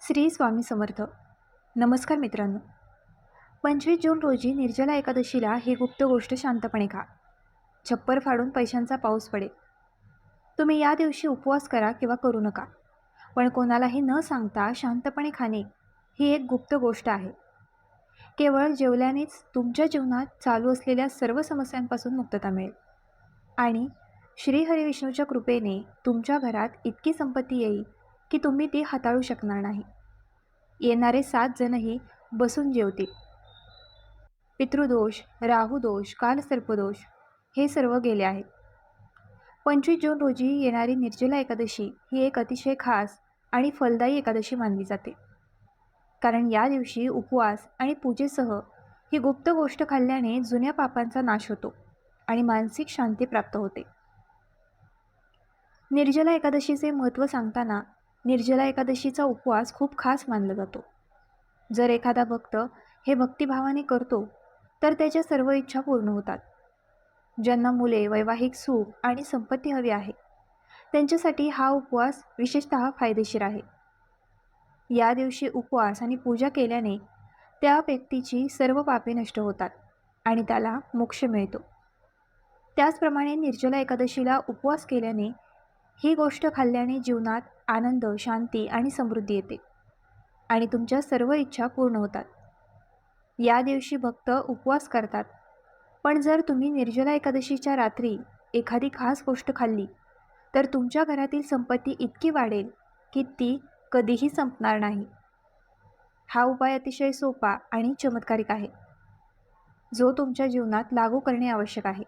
श्री स्वामी समर्थ. नमस्कार मित्रांनो. 25 जून रोजी निर्जला एकादशीला ही गुप्त गोष्ट शांतपणे खा. छप्पर फाडून पैशांचा पाऊस पडेल. तुम्ही या दिवशी उपवास करा किंवा करू नका, पण कोणालाही न सांगता शांतपणे खाणे ही एक गुप्त गोष्ट आहे. केवळ जेवल्यानेच तुमच्या जीवनात चालू असलेल्या सर्व समस्यांपासून मुक्तता मिळेल आणि श्री हरिविष्णूच्या कृपेने तुमच्या घरात इतकी संपत्ती येईल की तुम्ही ती हाताळू शकणार नाही. येणारे 7 जणही बसून जेवतील. पितृदोष, राहुदोष, कालसर्पदोष हे सर्व गेले आहेत. 25 जून रोजी येणारी निर्जला एकादशी ही एक अतिशय खास आणि फलदायी एकादशी मानली जाते. कारण या दिवशी उपवास आणि पूजेसह ही गुप्त गोष्ट खाल्ल्याने जुन्या पापांचा नाश होतो आणि मानसिक शांती प्राप्त होते. निर्जला एकादशीचे महत्त्व सांगताना निर्जला एकादशीचा उपवास खूप खास मानला जातो. जर एखादा भक्त हे भक्तिभावाने करतो तर त्याच्या सर्व इच्छा पूर्ण होतात. ज्यांना मुले, वैवाहिक सुख आणि संपत्ती हवी आहे त्यांच्यासाठी हा उपवास विशेषतः फायदेशीर आहे. या दिवशी उपवास आणि पूजा केल्याने त्या व्यक्तीची सर्व पापे नष्ट होतात आणि त्याला मोक्ष मिळतो. त्याचप्रमाणे निर्जला एकादशीला उपवास केल्याने ही गोष्ट खाल्ल्याने जीवनात आनंद, शांती आणि समृद्धी येते आणि तुमच्या सर्व इच्छा पूर्ण होतात. या दिवशी भक्त उपवास करतात, पण जर तुम्ही निर्जला एकादशीच्या रात्री एखादी खास गोष्ट खाल्ली तर तुमच्या घरातील संपत्ती इतकी वाढेल की ती कधीही संपणार नाही. हा उपाय अतिशय सोपा आणि चमत्कारिक आहे, जो तुमच्या जीवनात लागू करणे आवश्यक आहे.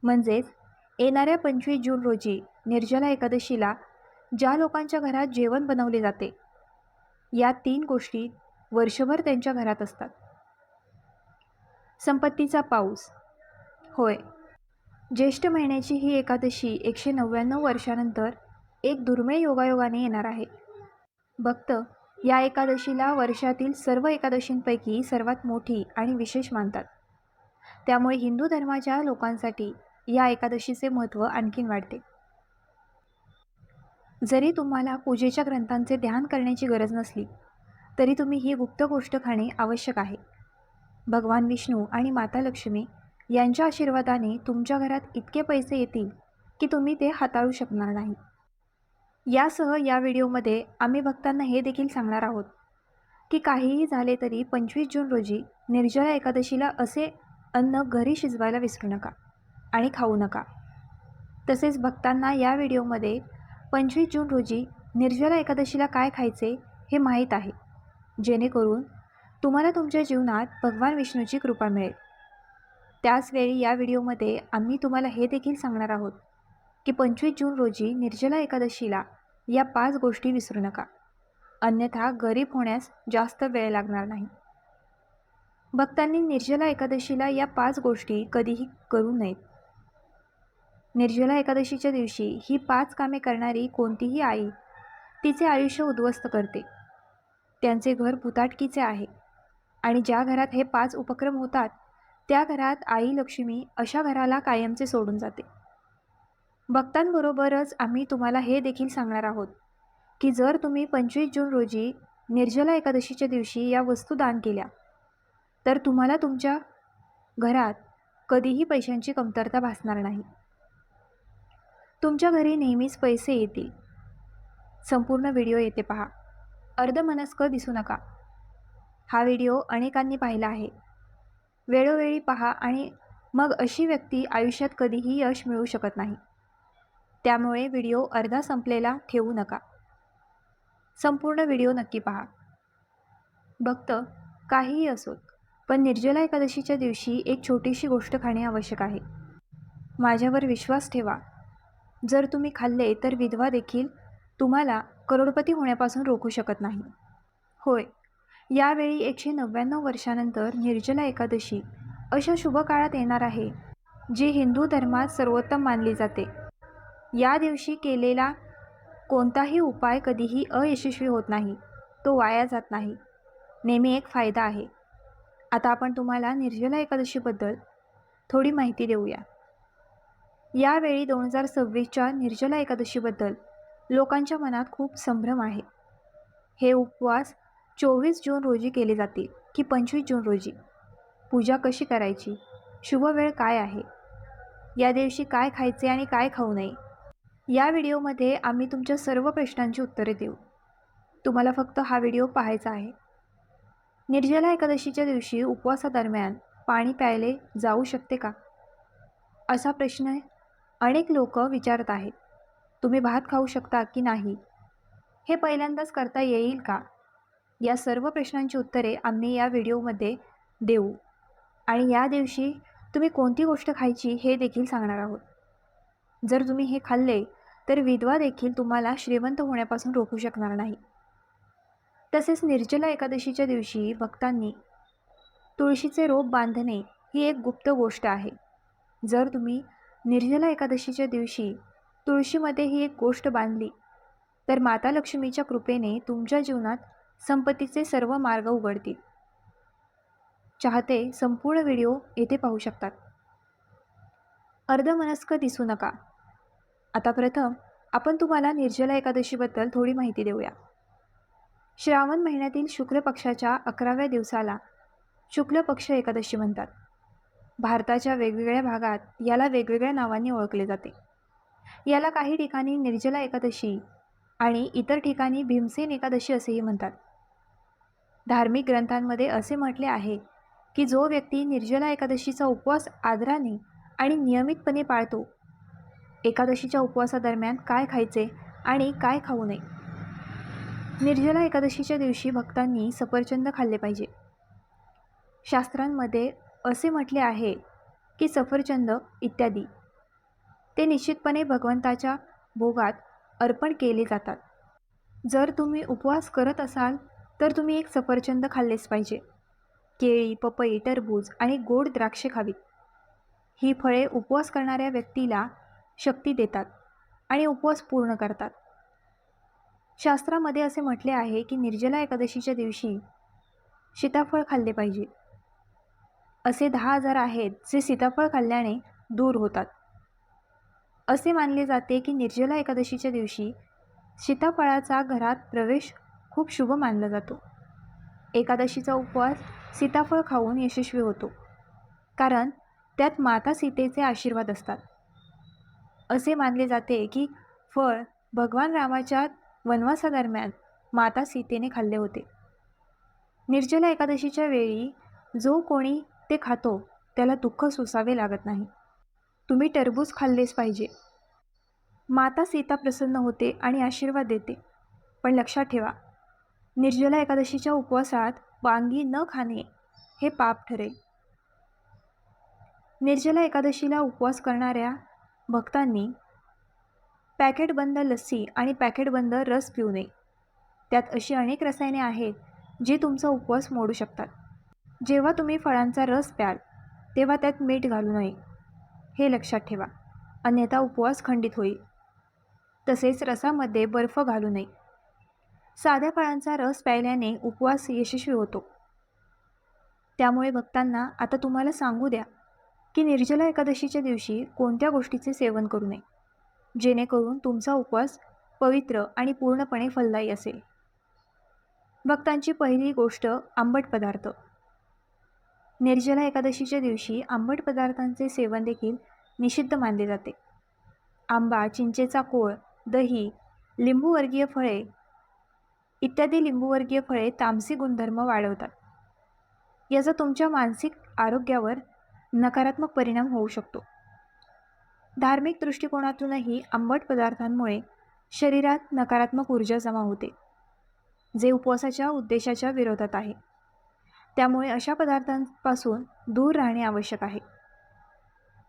म्हणजेच येणाऱ्या 25 जून रोजी निर्जला एकादशीला ज्या लोकांच्या घरात जेवण बनवले जाते, या 3 गोष्टी वर्षभर त्यांच्या घरात असतात. संपत्तीचा पाऊस. होय, ज्येष्ठ महिन्याची ही एकादशी 199 वर्षानंतर एक दुर्मिळ योगायोगाने येणार आहे. भक्त या एकादशीला वर्षातील सर्व एकादशींपैकी सर्वात मोठी आणि विशेष मानतात. त्यामुळे हिंदू धर्माच्या लोकांसाठी या एकादशीचे महत्त्व आणखीन वाढते. जरी तुम्हाला पूजेच्या ग्रंथांचे ध्यान करण्याची गरज नसली तरी तुम्ही ही गुप्त गोष्ट खाणे आवश्यक आहे. भगवान विष्णू आणि माता लक्ष्मी यांच्या आशीर्वादाने तुमच्या घरात इतके पैसे येतील की तुम्ही ते हाताळू शकणार नाही. यासह या व्हिडिओमध्ये आम्ही भक्तांना हे देखील सांगणार आहोत की काहीही झाले तरी 25 जून रोजी निर्जला एकादशीला असे अन्न घरी शिजवायला विसरू नका आणि खाऊ नका. तसेच भक्तांना या व्हिडिओमध्ये 25 जून रोजी निर्जला एकादशीला काय खायचे हे माहीत आहे, जेणेकरून तुम्हाला तुमच्या जीवनात भगवान विष्णूची कृपा मिळेल. त्याचवेळी या व्हिडिओमध्ये आम्ही तुम्हाला हे देखील सांगणार आहोत की 25 जून रोजी निर्जला एकादशीला या 5 गोष्टी विसरू नका, अन्यथा गरीब होण्यास जास्त वेळ लागणार नाही. भक्तांनी निर्जला एकादशीला या 5 गोष्टी कधीही करू नयेत. निर्जला एकादशीच्या दिवशी ही 5 कामे करणारी कोणतीही आई तिचे आयुष्य उद्ध्वस्त करते. त्यांचे घर भुताटकीचे आहे आणि ज्या घरात हे 5 उपक्रम होतात त्या घरात आई लक्ष्मी अशा घराला कायमचे सोडून जाते. भक्तांबरोबरच आम्ही तुम्हाला हे देखील सांगणार आहोत की जर तुम्ही 25 जून रोजी निर्जला एकादशीच्या दिवशी या वस्तू दान केल्या तर तुम्हाला तुमच्या घरात कधीही पैशांची कमतरता भासणार नाही. तुमच्या घरी नेहमीच पैसे येतील. संपूर्ण व्हिडिओ येथे पहा, अर्धमनस्क दिसू नका. हा व्हिडिओ अनेकांनी पाहिला आहे. वेळोवेळी पहा आणि मग अशी व्यक्ती आयुष्यात कधीही यश मिळवू शकत नाही. त्यामुळे व्हिडिओ अर्धा संपलेला ठेवू नका. संपूर्ण व्हिडिओ नक्की पहा. भक्त काहीही असोत, पण निर्जला एकादशीच्या दिवशी एक छोटीशी गोष्ट खाणे आवश्यक आहे. माझ्यावर विश्वास ठेवा, जर तुम्ही खाल्ले तर विधवा देखील तुम्हाला करोडपती होण्यापासून रोखू शकत नाही. होय, यावेळी 199 वर्षानंतर निर्जला एकादशी अशा शुभ काळात येणार आहे जी हिंदू धर्मात सर्वोत्तम मानली जाते. या दिवशी केलेला कोणताही उपाय कधीही अयशस्वी होत नाही, तो वाया जात नाही. नेहमी एक फायदा आहे. आता आपण तुम्हाला निर्जला एकादशीबद्दल थोडी माहिती देऊया. यावेळी 2026च्या निर्जला एकादशीबद्दल लोकांच्या मनात खूप संभ्रम आहे. हे उपवास 24 जून रोजी केले जातील की 25 जून रोजी? पूजा कशी करायची? शुभ वेळ काय आहे? या दिवशी काय खायचे आणि काय खाऊ नये? या व्हिडिओमध्ये आम्ही तुमच्या सर्व प्रश्नांची उत्तरे देऊ. तुम्हाला फक्त हा व्हिडिओ पाहायचा आहे. निर्जला एकादशीच्या दिवशी उपवासादरम्यान पाणी प्यायले जाऊ शकते का? असा प्रश्न अनेक लोक विचारत आहेत. तुम्ही भात खाऊ शकता की नाही? हे पहिल्यांदाच करता येईल का? या सर्व प्रश्नांची उत्तरे आम्ही या व्हिडिओमध्ये देऊ आणि या दिवशी तुम्ही कोणती गोष्ट खायची हे देखील सांगणार आहोत. जर तुम्ही हे खाल्ले तर विधवा देखील तुम्हाला श्रीमंत होण्यापासून रोखू शकणार नाही. तसेच निर्जला एकादशीच्या दिवशी भक्तांनी तुळशीचे रोप बांधणे ही एक गुप्त गोष्ट आहे. जर तुम्ही निर्जला एकादशीच्या दिवशी तुळशीमध्ये ही एक गोष्ट बांधली तर माता लक्ष्मीच्या कृपेने तुमच्या जीवनात संपत्तीचे सर्व मार्ग उघडतील. चाहते संपूर्ण व्हिडिओ येथे पाहू शकतात. अर्धमनस्क दिसू नका. आता प्रथम आपण तुम्हाला निर्जला एकादशीबद्दल थोडी माहिती देऊया. श्रावण महिन्यातील शुक्ल पक्षाच्या 11व्या दिवसाला शुक्ल पक्ष एकादशी म्हणतात. भारताच्या वेगवेगळ्या भागात याला वेगवेगळ्या नावांनी ओळखले जाते. याला काही ठिकाणी निर्जला एकादशी आणि इतर ठिकाणी भीमसेन एकादशी असेही म्हणतात. धार्मिक ग्रंथांमध्ये असे म्हटले आहे की जो व्यक्ती निर्जला एकादशीचा उपवास आदराने आणि नियमितपणे पाळतो, एकादशीच्या उपवासादरम्यान काय खायचे आणि काय खाऊ नये. निर्जला एकादशीच्या दिवशी भक्तांनी सफरचंद खाल्ले पाहिजे. शास्त्रांमध्ये असे म्हटले आहे की सफरचंद इत्यादी ते निश्चितपणे भगवंताच्या भोगात अर्पण केले जातात. जर तुम्ही उपवास करत असाल तर तुम्ही एक सफरचंद खाल्लेच पाहिजे. केळी, पपई, टरबूज आणि गोड द्राक्षे खावीत. ही फळे उपवास करणाऱ्या व्यक्तीला शक्ती देतात आणि उपवास पूर्ण करतात. शास्त्रामध्ये असे म्हटले आहे की निर्जला एकादशीच्या दिवशी सीताफळ खाल्ले पाहिजे. असे 10,000 आहेत जे सीताफळ खाल्ल्याने दूर होतात. असे मानले जाते की निर्जला एकादशीच्या दिवशी सीताफळाचा घरात प्रवेश खूप शुभ मानला जातो. एकादशीचा उपवास सीताफळ खाऊन यशस्वी होतो, कारण त्यात माता सीतेचे आशीर्वाद असतात. असे मानले जाते की फळ भगवान रामाच्या वनवासादरम्यान माता सीतेने खाल्ले होते. निर्जला एकादशीच्या वेळी जो कोणी ते खातो त्याला दुःख सोसावे लागत नाही. तुम्ही टरबूज खाल्लेच पाहिजे. माता सीता प्रसन्न होते आणि आशीर्वाद देते. पण लक्षात ठेवा, निर्जला एकादशीच्या उपवासात वांगी न खाणे हे पाप ठरेल. निर्जला एकादशीला उपवास करणाऱ्या भक्तांनी पॅकेटबंद लस्सी आणि पॅकेटबंद रस पिऊ नये. त्यात अशी अनेक रसायने आहेत जी तुमचा उपवास मोडू शकतात. जेव्हा तुम्ही फळांचा रस प्याल तेव्हा त्यात मीठ घालू नये, हे लक्षात ठेवा, अन्यथा उपवास खंडित होईल. तसेच रसामध्ये बर्फ घालू नये. साध्या फळांचा रस प्यायल्याने उपवास यशस्वी होतो. त्यामुळे भक्तांना आता तुम्हाला सांगू द्या की निर्जला एकादशीच्या दिवशी कोणत्या गोष्टीचे सेवन करू नये, जेणेकरून तुमचा उपवास पवित्र आणि पूर्णपणे फलदायी असेल. भक्तांची पहिली गोष्ट आंबट पदार्थ. निर्जला एकादशीच्या दिवशी आंबट पदार्थांचे सेवन देखील निषिद्ध मानले जाते. आंबा, चिंचेचा कोळ, दही, लिंबूवर्गीय फळे इत्यादी लिंबूवर्गीय फळे तामसी गुणधर्म वाढवतात. याचा तुमच्या मानसिक आरोग्यावर नकारात्मक परिणाम होऊ शकतो. धार्मिक दृष्टिकोनातूनही आंबट पदार्थांमुळे शरीरात नकारात्मक ऊर्जा जमा होते, जे उपवासाच्या उद्देशाच्या विरोधात आहे. त्यामुळे अशा पदार्थांपासून दूर राहणे आवश्यक आहे.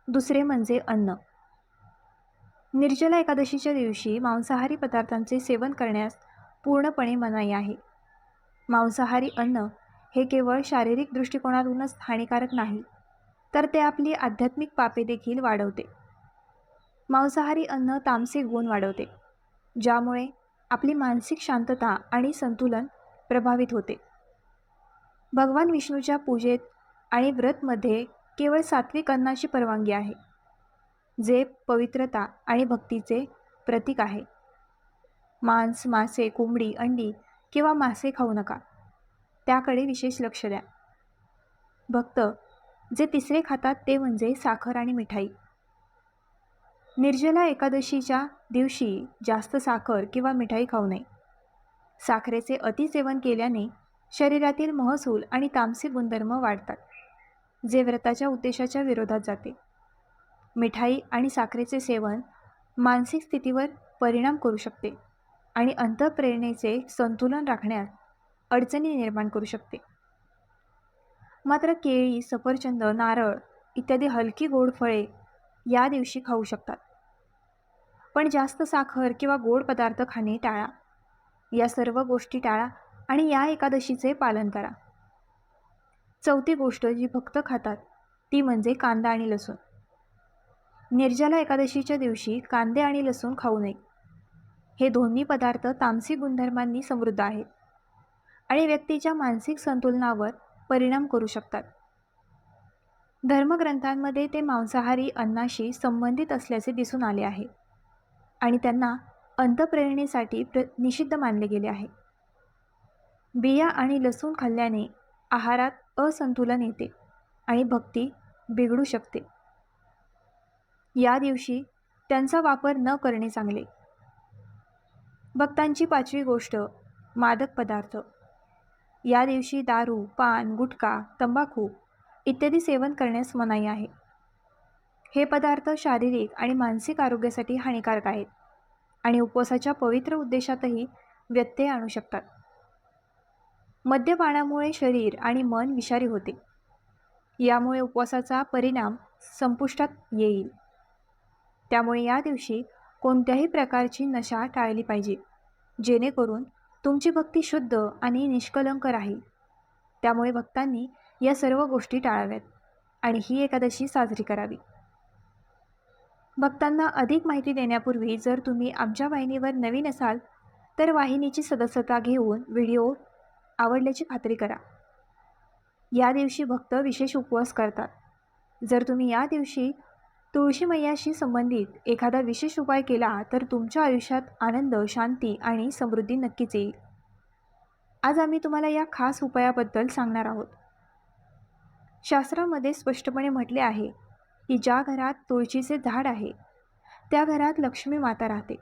दुसरे म्हणजे अन्न. निर्जला एकादशीच्या दिवशी मांसाहारी पदार्थांचे सेवन करण्यास पूर्णपणे मनाई आहे. मांसाहारी अन्न हे केवळ शारीरिक दृष्टिकोनातूनच हानिकारक नाही, तर ते आपली आध्यात्मिक पापे देखील वाढवते. मांसाहारी अन्न तामसिक गुण वाढवते, ज्यामुळे आपली मानसिक शांतता आणि संतुलन प्रभावित होते. भगवान विष्णूच्या पूजेत आणि व्रतमध्ये केवळ सात्विक अन्नाची परवानगी आहे, जे पवित्रता आणि भक्तीचे प्रतीक आहे. मांस, मासे, कोंबडी, अंडी किंवा मासे खाऊ नका, त्याकडे विशेष लक्ष द्या. भक्त जे तिसरे खातात ते म्हणजे साखर आणि मिठाई. निर्जला एकादशीच्या दिवशी जास्त साखर किंवा मिठाई खाऊ नये. साखरेचे अतिसेवन केल्याने शरीरातील महसूल आणि तामसिक गुणधर्म वाढतात, जे व्रताच्या उद्देशाच्या विरोधात जाते. मिठाई आणि साखरेचे सेवन मानसिक स्थितीवर परिणाम करू शकते आणि अंतःप्रेरणेचे संतुलन राखण्यात अडचणी निर्माण करू शकते. मात्र केळी, सफरचंद, नारळ इत्यादी हलकी गोड फळे या दिवशी खाऊ शकतात. पण जास्त साखर किंवा गोड पदार्थ खाणे टाळा. या सर्व गोष्टी टाळा आणि या एकादशीचे पालन करा. चौथी गोष्ट जी भक्त खातात ती म्हणजे कांदा आणि लसूण. निर्जला एकादशीच्या दिवशी कांदे आणि लसूण खाऊ नये. हे दोन्ही पदार्थ तामसिक गुणधर्मांनी समृद्ध आहेत आणि व्यक्तीच्या मानसिक संतुलनावर परिणाम करू शकतात. धर्मग्रंथांमध्ये ते मांसाहारी अन्नाशी संबंधित असल्याचे दिसून आले आहे आणि त्यांना अंतःप्रेरणेसाठी निषिद्ध मानले गेले आहे. बिया आणि लसूण खाल्ल्याने आहारात असंतुलन येते आणि भक्ती बिघडू शकते. या दिवशी त्यांचा वापर न करणे चांगले. भक्तांची पाचवी गोष्ट मादक पदार्थ. या दिवशी दारू, पान, गुटखा, तंबाखू इत्यादी सेवन करण्यास मनाई आहे. हे पदार्थ शारीरिक आणि मानसिक आरोग्यासाठी हानिकारक आहेत आणि उपवासाच्या पवित्र उद्देशातही व्यत्यय आणू शकतात. मद्यपानामुळे शरीर आणि मन विषारी होते. यामुळे उपवासाचा परिणाम संपुष्टात येईल. त्यामुळे या दिवशी कोणत्याही प्रकारची नशा टाळली पाहिजे, जेणेकरून तुमची भक्ती शुद्ध आणि निष्कलंक राहील. त्यामुळे भक्तांनी या सर्व गोष्टी टाळाव्यात आणि ही एकादशी साजरी करावी. भक्तांना अधिक माहिती देण्यापूर्वी जर तुम्ही आमच्या वाहिनीवर नवीन असाल तर वाहिनीची सदस्यता घेऊन व्हिडिओ आवडल्याची खात्री करा. या दिवशी भक्त विशेष उपवास करतात. जर तुम्ही या दिवशी तुळशी मैयाशी संबंधित एखादा विशेष उपाय केला तर तुमच्या आयुष्यात आनंद, शांती आणि समृद्धी नक्कीच येईल. आज आम्ही तुम्हाला या खास उपायाबद्दल सांगणार आहोत. शास्त्रामध्ये स्पष्टपणे म्हटले आहे की ज्या घरात तुळशीचे झाड आहे त्या घरात लक्ष्मी माता राहते.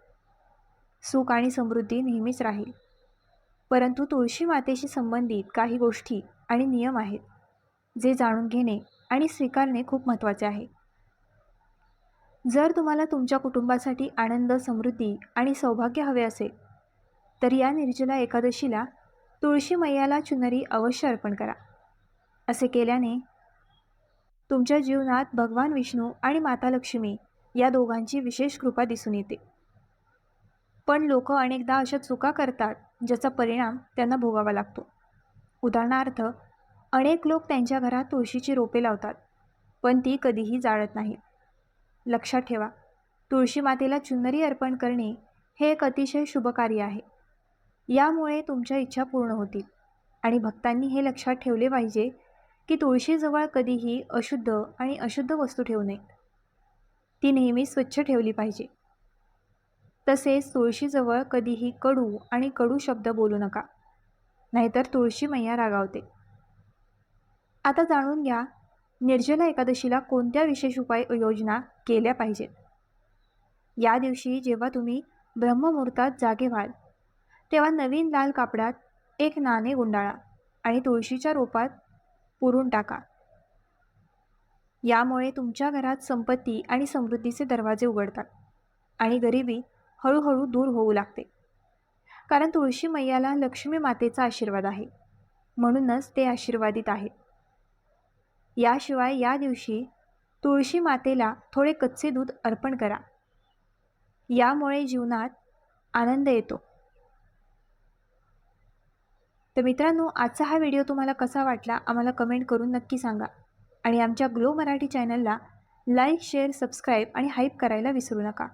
सुख आणि समृद्धी नेहमीच राहील. परंतु तुळशी मातेशी संबंधित काही गोष्टी आणि नियम आहेत जे जाणून घेणे आणि स्वीकारणे खूप महत्त्वाचे आहे. जर तुम्हाला तुमच्या कुटुंबासाठी आनंद, समृद्धी आणि सौभाग्य हवे असेल तर या निर्जला एकादशीला तुळशी मैयाला चुनरी अवश्य अर्पण करा. असे केल्याने तुमच्या जीवनात भगवान विष्णू आणि माता लक्ष्मी या दोघांची विशेष कृपा दिसून येते. पण लोक अनेकदा अशा चुका करतात ज्याचा परिणाम त्यांना भोगावा लागतो. उदाहरणार्थ, अनेक लोक त्यांच्या घरात तुळशीची रोपे लावतात पण ती कधीही जाळत नाहीत. लक्षात ठेवा, तुळशी मातेला चुनरी अर्पण करणे हे एक अतिशय शुभ कार्य आहे. यामुळे तुमच्या इच्छा पूर्ण होतील आणि भक्तांनी हे लक्षात ठेवले पाहिजे की तुळशीजवळ कधीही अशुद्ध आणि अशुद्ध वस्तू ठेवू नयेत. ती नेहमी स्वच्छ ठेवली पाहिजे. तसेच तुळशीजवळ कधीही कडू आणि कडू शब्द बोलू नका, नाहीतर तुळशी मैया रागावते. आता जाणून घ्या निर्जला एकादशीला कोणत्या विशेष उपाययोजना केल्या पाहिजेत. या दिवशी जेव्हा तुम्ही ब्रह्ममुहूर्तात जागे व्हाल तेव्हा नवीन लाल कापडात एक नाणे गुंडाळा आणि तुळशीच्या रोपात पुरून टाका. यामुळे तुमच्या घरात संपत्ती आणि समृद्धीचे दरवाजे उघडतात आणि गरिबी हळूहळू दूर होऊ लागते. कारण तुळशी मैयाला लक्ष्मी मातेचा आशीर्वाद आहे, म्हणूनच ते आशीर्वादित आहेत. याशिवाय या दिवशी तुळशी मातेला थोडे कच्चे दूध अर्पण करा. यामुळे जीवनात आनंद येतो. तर मित्रांनो, आजचा हा व्हिडिओ तुम्हाला कसा वाटला आम्हाला कमेंट करून नक्की सांगा आणि आमच्या ग्लो मराठी चॅनलला लाईक, शेअर, सबस्क्राईब आणि हाईप करायला विसरू नका.